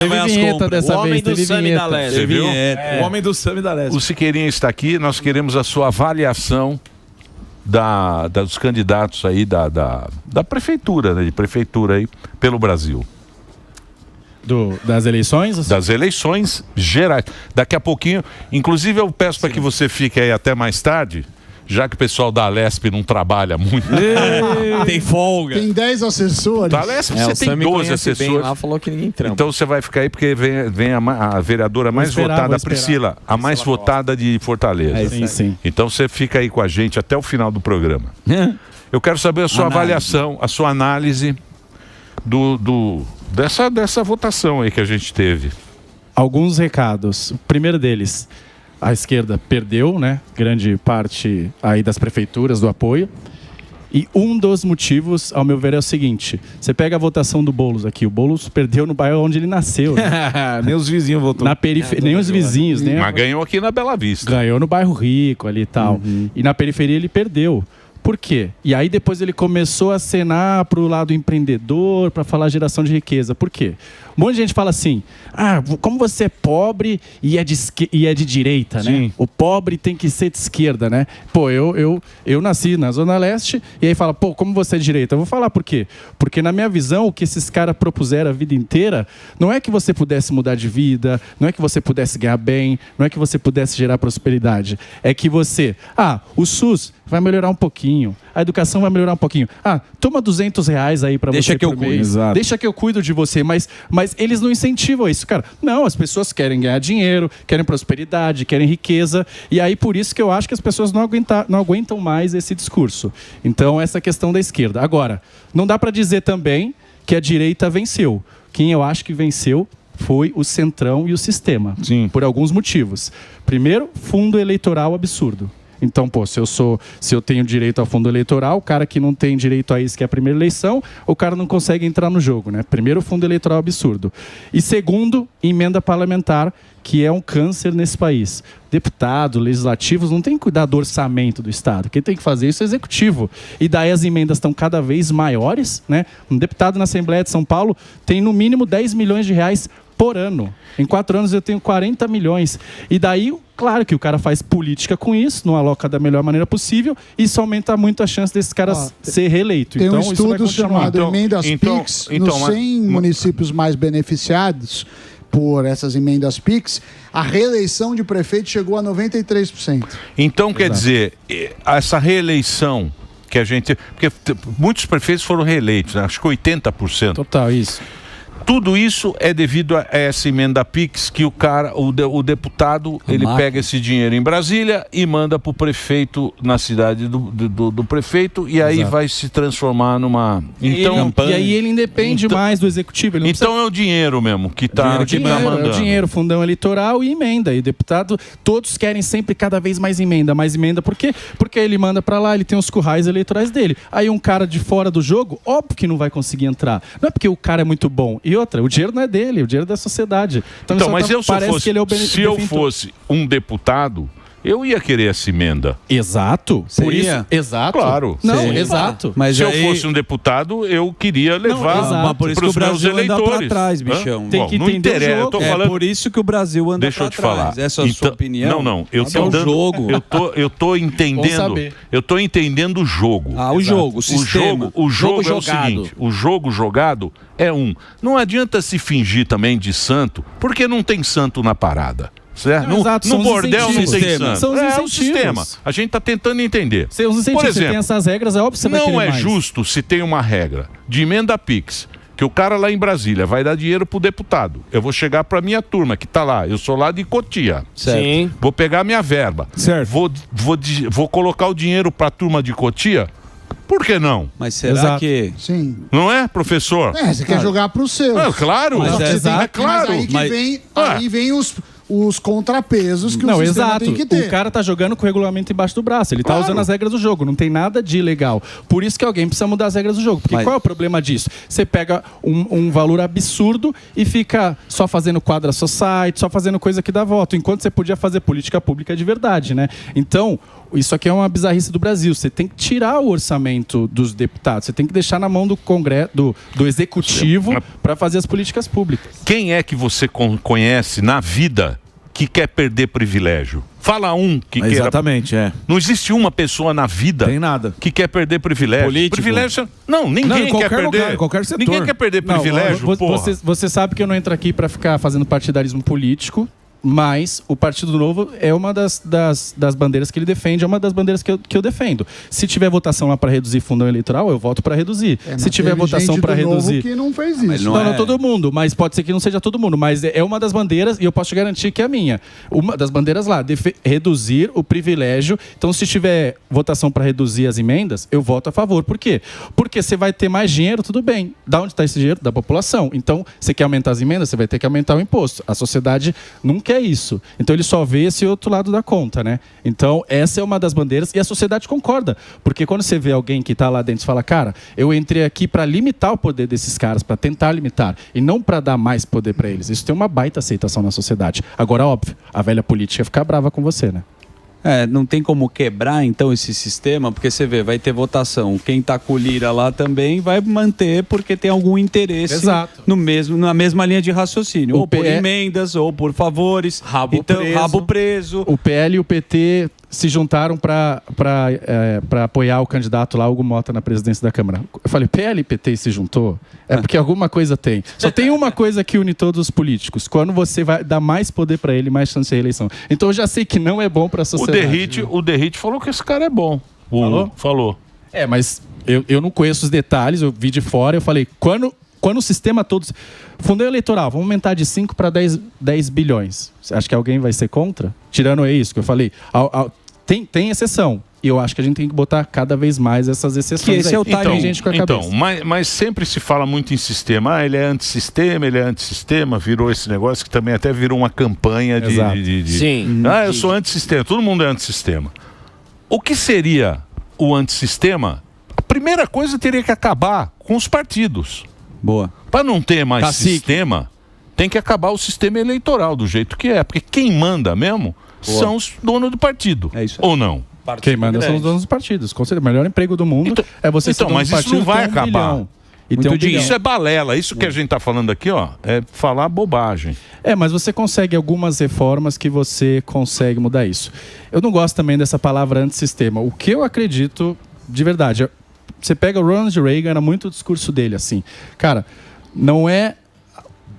Teve vinheta dessa o homem vez, do teve Sami vinheta. da Leste. Você viu? O homem do Sami da Leste. O Siqueirinha está aqui, nós queremos a sua avaliação dos candidatos aí da prefeitura, né, de prefeitura aí pelo Brasil. Das eleições? Das eleições gerais. Daqui a pouquinho, inclusive eu peço para que você fique aí até mais tarde, já que o pessoal da Alesp não trabalha muito. Tem folga. Tem 10 assessores. Da Alesp você tem 12 assessores. Lá falou que ninguém trampa. Então você vai ficar aí porque vem a vereadora mais votada, a Priscila, a mais votada de Fortaleza. Sim. Então você fica aí com a gente até o final do programa. Eu quero saber a sua avaliação, a sua análise dessa votação aí que a gente teve. Alguns recados. O primeiro deles, a esquerda perdeu, né? Grande parte aí das prefeituras do apoio. E um dos motivos, ao meu ver, é o seguinte: você pega a votação do Boulos aqui, o Boulos perdeu no bairro onde ele nasceu. Né? Nem os vizinhos votou. Na periferia, nem os vizinhos, né? Mas ganhou aqui na Bela Vista. Ganhou no bairro rico ali e tal. E na periferia ele perdeu. Por quê? E aí depois ele começou a acenar para o lado empreendedor, para falar geração de riqueza. Por quê? Um monte de gente fala assim, como você é pobre e é de direita, Sim. né? O pobre tem que ser de esquerda, né? Pô, eu nasci na Zona Leste e aí fala, pô, como você é de direita? Eu vou falar por quê? Porque na minha visão, o que esses caras propuseram a vida inteira não é que você pudesse mudar de vida, não é que você pudesse ganhar bem, não é que você pudesse gerar prosperidade. É que você, o SUS vai melhorar um pouquinho, a educação vai melhorar um pouquinho. Toma R$200 aí para você por mês. Deixa que eu cuido de você, mas eles não incentivam isso, cara. Não, as pessoas querem ganhar dinheiro, querem prosperidade, querem riqueza, e aí por isso que eu acho que as pessoas não aguentam mais esse discurso. Então, essa questão da esquerda. Agora, não dá para dizer também que a direita venceu. Quem eu acho que venceu foi o Centrão e o sistema. Sim. Por alguns motivos. Primeiro, fundo eleitoral absurdo. Então, pô, se eu tenho direito ao fundo eleitoral, o cara que não tem direito a isso, que é a primeira eleição, o cara não consegue entrar no jogo, né? Primeiro, fundo eleitoral absurdo. E segundo, emenda parlamentar, que é um câncer nesse país. Deputados, legislativos, não tem que cuidar do orçamento do Estado. Quem tem que fazer isso é o executivo. E daí as emendas estão cada vez maiores, né? Um deputado na Assembleia de São Paulo tem no mínimo 10 milhões de reais por ano. Em 4 anos eu tenho 40 milhões. E daí, claro que o cara faz política com isso, não aloca da melhor maneira possível, e isso aumenta muito a chance desses caras ser reeleito. Tem então, um estudo chamado Emendas PIX, nos 100 municípios mais beneficiados por essas emendas PIX, a reeleição de prefeito chegou a 93%. Então, quer dizer, essa reeleição que a gente... Porque muitos prefeitos foram reeleitos, né? Acho que 80%. Total, isso. Tudo isso é devido a essa emenda PIX que o deputado, ele pega esse dinheiro em Brasília e manda para o prefeito na cidade do prefeito e aí vai se transformar numa... Então, e aí ele independe mais do executivo. Ele não então é o dinheiro mesmo que está mandando. É o dinheiro, fundão eleitoral e emenda. E deputado, todos querem sempre cada vez mais emenda. Por quê? Porque ele manda para lá, ele tem os currais eleitorais dele. Aí um cara de fora do jogo, óbvio que não vai conseguir entrar. Não é porque o cara é muito bom. E outra, o dinheiro não é dele, o dinheiro é da sociedade. Então mas se eu fosse um deputado, eu ia querer essa emenda. Exato. Por isso, exato. Claro. Não, exato. Mas se eu fosse um deputado, eu queria levar por isso que o Brasil anda pra trás, bichão. Tem que entender o jogo. Eu tô falando... por isso que o Brasil anda pra trás. Deixa eu te falar. Essa é a sua opinião? Não. Eu tô dando... jogo. Eu tô entendendo. Eu tô entendendo o jogo. O jogo, o sistema. O jogo é o seguinte. O jogo jogado é Não adianta se fingir também de santo, porque não tem santo na parada. Certo? No bordel não tem santo. São os o sistema. A gente está tentando entender. Por exemplo, você tem essas regras, é óbvio que você vai querer mais. Não é justo se tem uma regra de emenda PIX, que o cara lá em Brasília vai dar dinheiro pro deputado. Eu vou chegar pra minha turma que tá lá. Eu sou lá de Cotia. Certo. Sim. Vou pegar minha verba. Certo. Vou colocar o dinheiro pra turma de Cotia. Por que não? Mas será que... Sim. Não é, professor? Você quer jogar pro seu. Claro. Mas aí vem os contrapesos que o sistema tem que ter. O cara tá jogando com o regulamento embaixo do braço. Ele tá usando as regras do jogo. Não tem nada de ilegal. Por isso que alguém precisa mudar as regras do jogo. Porque qual é o problema disso? Você pega um valor absurdo e fica só fazendo quadra society, só fazendo coisa que dá voto. Enquanto você podia fazer política pública de verdade, né? Então, isso aqui é uma bizarrice do Brasil. Você tem que tirar o orçamento dos deputados. Você tem que deixar na mão do Congresso, do Executivo, para fazer as políticas públicas. Quem é que você conhece na vida que quer perder privilégio? Fala um que queira. Exatamente, Não existe uma pessoa na vida tem nada que quer perder privilégio. Político. Privilégio. Não, ninguém quer perder. Lugar, qualquer setor. Ninguém quer perder privilégio. Você sabe que eu não entro aqui para ficar fazendo partidarismo político. Mas o Partido Novo é uma das bandeiras que ele defende, é uma das bandeiras que eu defendo. Se tiver votação lá para reduzir fundão eleitoral, eu voto para reduzir. Se tiver votação para reduzir... Novo que não fez isso. Não todo mundo, mas pode ser que não seja todo mundo. Mas é uma das bandeiras, e eu posso te garantir que é a minha. Uma das bandeiras lá, reduzir o privilégio. Então, se tiver votação para reduzir as emendas, eu voto a favor. Por quê? Porque você vai ter mais dinheiro, tudo bem. Da onde está esse dinheiro? Da população. Então, você quer aumentar as emendas, você vai ter que aumentar o imposto. A sociedade não quer isso. Então ele só vê esse outro lado da conta, né? Então essa é uma das bandeiras e a sociedade concorda, porque quando você vê alguém que está lá dentro e fala, cara, eu entrei aqui para limitar o poder desses caras, para tentar limitar e não para dar mais poder para eles. Isso tem uma baita aceitação na sociedade. Agora, óbvio, a velha política fica brava com você, né? Não tem como quebrar então esse sistema, porque você vê, vai ter votação. Quem tá com o Lira lá também vai manter porque tem algum interesse na mesma linha de raciocínio. Ou por emendas, ou por favores. Rabo preso. O PL e o PT se juntaram para apoiar o candidato lá, Hugo Mota, na presidência da Câmara. Eu falei, PL e PT se juntou? É porque alguma coisa tem. Só tem uma coisa que une todos os políticos. Quando você vai dar mais poder para ele, mais chance de reeleição. Então eu já sei que não é bom para a sociedade. O Derrite falou que esse cara é bom. Falou? Mas eu não conheço os detalhes, eu vi de fora, eu falei, quando o sistema todo... Fundo eleitoral, vamos aumentar de 5 para 10 bilhões. Você acha que alguém vai ser contra? Tirando isso que eu falei. Tem exceção. E eu acho que a gente tem que botar cada vez mais essas exceções. Que esse é o time, gente com a cabeça. Mas sempre se fala muito em sistema. Ele é antissistema, virou esse negócio que também até virou uma campanha de... Sim. Eu sou antissistema, todo mundo é antissistema. O que seria o antissistema? A primeira coisa teria que acabar com os partidos. Boa. Para não ter mais sistema, tem que acabar o sistema eleitoral do jeito que é. Porque quem manda mesmo são os donos do partido. É isso aí. Ou não? Quem manda são os donos dos partidos. Com certeza, o melhor emprego do mundo é você ser dono mas do partido. Isso não vai acabar. Isso é balela. Isso que a gente está falando aqui, é falar bobagem. Mas você consegue algumas reformas que você consegue mudar isso. Eu não gosto também dessa palavra antissistema. O que eu acredito, de verdade, você pega o Ronald Reagan, era muito o discurso dele, assim. Cara, não é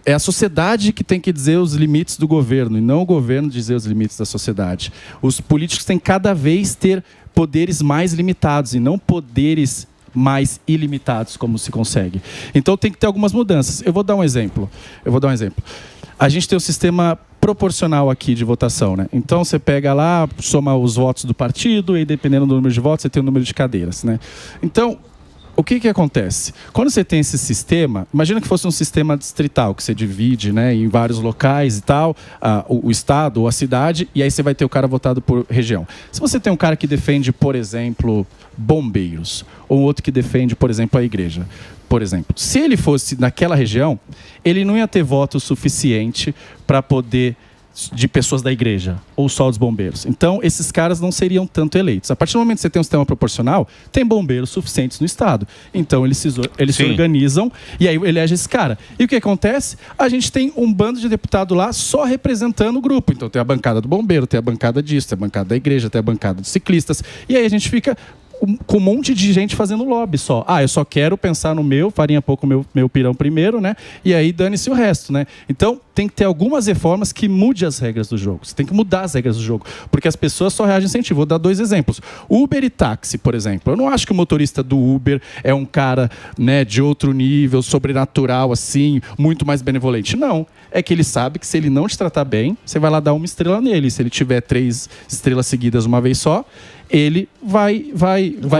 a sociedade que tem que dizer os limites do governo e não o governo dizer os limites da sociedade. Os políticos têm cada vez ter poderes mais limitados e não poderes mais ilimitados, como se consegue. Então tem que ter algumas mudanças. Eu vou dar um exemplo. A gente tem um sistema proporcional aqui de votação, né? Então você pega lá, soma os votos do partido e dependendo do número de votos você tem o número de cadeiras, né? Então, o que acontece? Quando você tem esse sistema, imagina que fosse um sistema distrital, que você divide, né, em vários locais e tal, o estado ou a cidade, e aí você vai ter o cara votado por região. Se você tem um cara que defende, por exemplo, bombeiros, ou outro que defende, por exemplo, a igreja, por exemplo, se ele fosse naquela região, ele não ia ter voto suficiente para poder... de pessoas da igreja, ou só dos bombeiros. Então, esses caras não seriam tanto eleitos. A partir do momento que você tem um sistema proporcional, tem bombeiros suficientes no estado. Então, eles se organizam e aí elege esse cara. E o que acontece? A gente tem um bando de deputado lá só representando o grupo. Então, tem a bancada do bombeiro, tem a bancada disso, tem a bancada da igreja, tem a bancada dos ciclistas. E aí a gente fica... com um monte de gente fazendo lobby só. Eu só quero pensar no farinha pouco meu pirão primeiro, né? E aí dane-se o resto, né? Então, tem que ter algumas reformas que mude as regras do jogo. Você tem que mudar as regras do jogo. Porque as pessoas só reagem sem incentivo. Vou dar 2 exemplos. Uber e táxi, por exemplo. Eu não acho que o motorista do Uber é um cara, né, de outro nível, sobrenatural, assim, muito mais benevolente. Não. É que ele sabe que se ele não te tratar bem, você vai lá dar 1 estrela nele. Se ele tiver 3 estrelas seguidas uma vez só, ele vai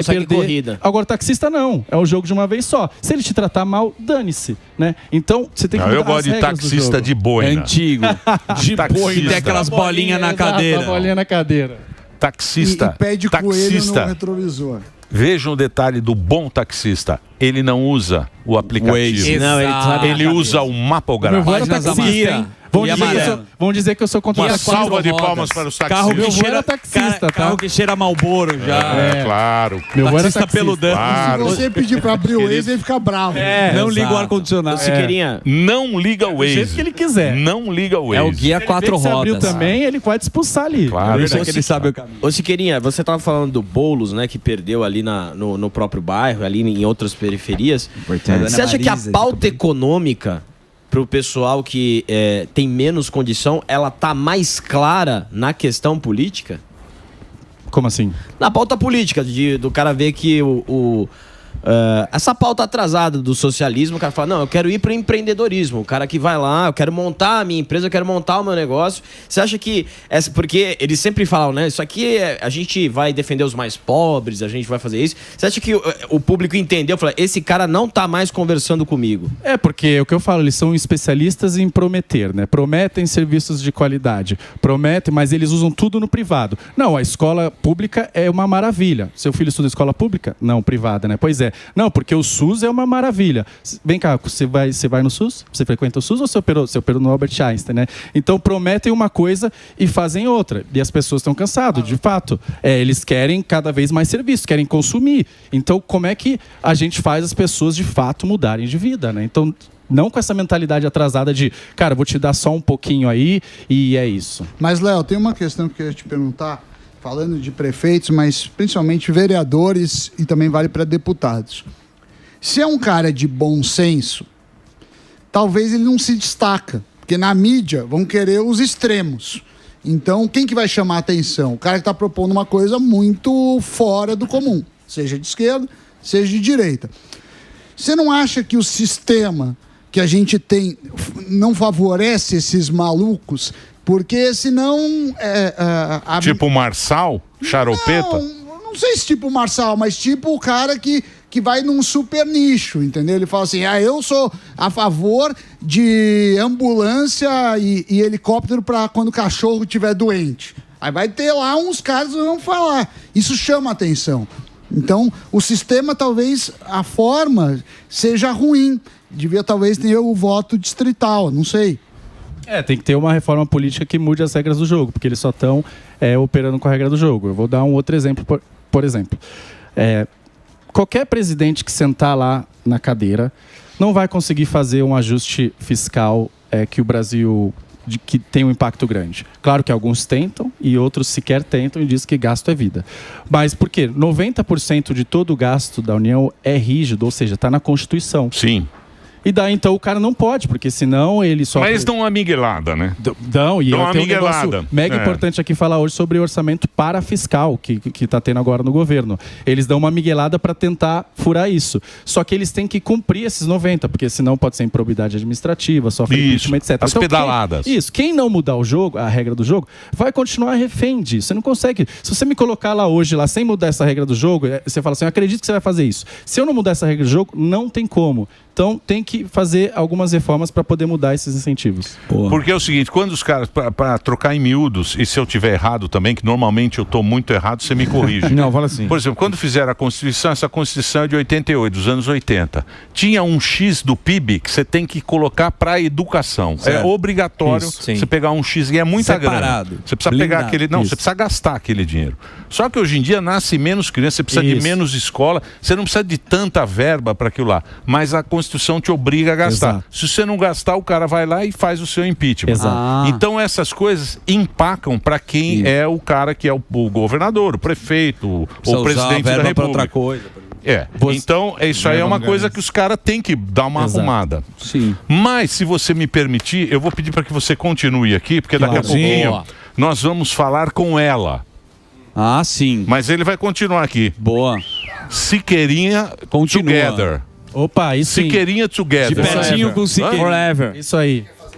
perder. Corrida. Agora, taxista não. É um jogo de uma vez só. Se ele te tratar mal, dane-se, né? Então, você tem que mudar eu gosto de taxista de boina. Antigo. De boina. Tem aquelas bolinhas na cadeira. Bolinha na cadeira. Taxista. E pé de coelho no retrovisor. Vejam o detalhe do bom taxista. Ele não usa o aplicativo. Não, ele usa o mapa Meu avô era taxista. taxista, hein? Vão dizer que eu sou contra uma salva de palmas para os taxistas. Meu avô era taxista, tá? Carro que cheira Marlboro já. Claro. Meu avô era taxista peludão. Claro. Se você pedir pra abrir o Waze, ele fica bravo. Não liga o ar-condicionado. Não liga o Do jeito Waze. que ele quiser. Não liga o Waze. É o guia quatro Se abriu rodas. também, ele pode expulsar ali. Claro. Deixa que ele sabe o caminho. Ô Siqueirinha, você tava falando do Boulos, né, que perdeu ali no próprio bairro, ali em outras periferias. Você acha que a pauta econômica pro pessoal que tem menos condição, ela tá mais clara na questão política? Como assim? Na pauta política, do cara ver que essa pauta atrasada do socialismo, o cara fala, não, eu quero ir para o empreendedorismo. O cara que vai lá, eu quero montar a minha empresa, eu quero montar o meu negócio. Você acha que... Porque eles sempre falam, né? Isso aqui, a gente vai defender os mais pobres, a gente vai fazer isso. Você acha que o público entendeu? Fala, esse cara não tá mais conversando comigo. Porque o que eu falo, eles são especialistas em prometer, né? Prometem serviços de qualidade. Prometem, mas eles usam tudo no privado. Não, a escola pública é uma maravilha. Seu filho estuda em escola pública? Não, privada, né? Pois é. Não, porque o SUS é uma maravilha. Vem cá, você vai no SUS? Você frequenta o SUS ou você operou no Albert Einstein, né? Então prometem uma coisa e fazem outra. E as pessoas estão cansadas, de fato. Eles querem cada vez mais serviço, querem consumir. Então como é que a gente faz as pessoas de fato mudarem de vida, né? Então não com essa mentalidade atrasada de, cara, vou te dar só um pouquinho aí e é isso. Mas, Léo, tem uma questão que eu queria te perguntar. Falando de prefeitos, mas principalmente vereadores e também vale para deputados. Se é um cara de bom senso, talvez ele não se destaca, porque na mídia vão querer os extremos. Então, quem que vai chamar a atenção? O cara que está propondo uma coisa muito fora do comum, seja de esquerda, seja de direita. Você não acha que o sistema que a gente tem não favorece esses malucos? Porque senão... Tipo o Marçal? Charopeta? Não sei se tipo o Marçal, mas tipo o cara que vai num super nicho, entendeu? Ele fala assim, eu sou a favor de ambulância e helicóptero para quando o cachorro estiver doente. Aí vai ter lá uns caras que vão falar. Isso chama atenção. Então, o sistema, talvez, a forma seja ruim. Devia, talvez, ter o voto distrital, não sei. Tem que ter uma reforma política que mude as regras do jogo, porque eles só estão operando com a regra do jogo. Eu vou dar um outro exemplo, por exemplo. Qualquer presidente que sentar lá na cadeira não vai conseguir fazer um ajuste fiscal que o Brasil... que tem um impacto grande. Claro que alguns tentam e outros sequer tentam e dizem que gasto é vida. Mas por quê? 90% de todo o gasto da União é rígido, ou seja, está na Constituição. Sim. E daí, então, o cara não pode, porque senão ele só... Mas eles dão uma miguelada, né? Dão, e dão uma tem um miguelada. negócio mega importante aqui falar hoje sobre o orçamento parafiscal que está tendo agora no governo. Eles dão uma miguelada para tentar furar isso. Só que eles têm que cumprir esses 90, porque senão pode ser improbidade administrativa, sofre impeachment, etc. As então, pedaladas. Quem não mudar o jogo, a regra do jogo, vai continuar refém disso. Você não consegue... Se você me colocar lá hoje, lá sem mudar essa regra do jogo, você fala assim, eu acredito que você vai fazer isso. Se eu não mudar essa regra do jogo, não tem como. Então, tem que fazer algumas reformas para poder mudar esses incentivos. Porque é o seguinte, quando os caras, para trocar em miúdos, e se eu tiver errado também, que normalmente eu estou muito errado, você me corrige. Não, fala assim. Por exemplo, quando fizeram a Constituição, essa Constituição é de 88, dos anos 80. Tinha um X do PIB que você tem que colocar para a educação. Certo. É obrigatório você pegar um X, e é muita grana. Você precisa pegar aquele... Não, você precisa gastar aquele dinheiro. Só que hoje em dia nasce menos criança, você precisa de menos escola, você não precisa de tanta verba para aquilo lá. Mas a Constituição te obriga a gastar. Exato. Se você não gastar, o cara vai lá e faz o seu impeachment. Então essas coisas empacam para quem é o cara que é o governador, o prefeito, o presidente da República. Outra coisa. Então isso aí é uma coisa que os caras têm que dar uma arrumada. Sim. Mas se você me permitir, eu vou pedir para que você continue aqui, porque daqui a pouquinho nós vamos falar com ela. Sim. Mas ele vai continuar aqui. Boa. Siqueirinha Together. Opa, isso sim. Siqueirinha Together. De pertinho com Siqueirinha. Forever. Isso aí.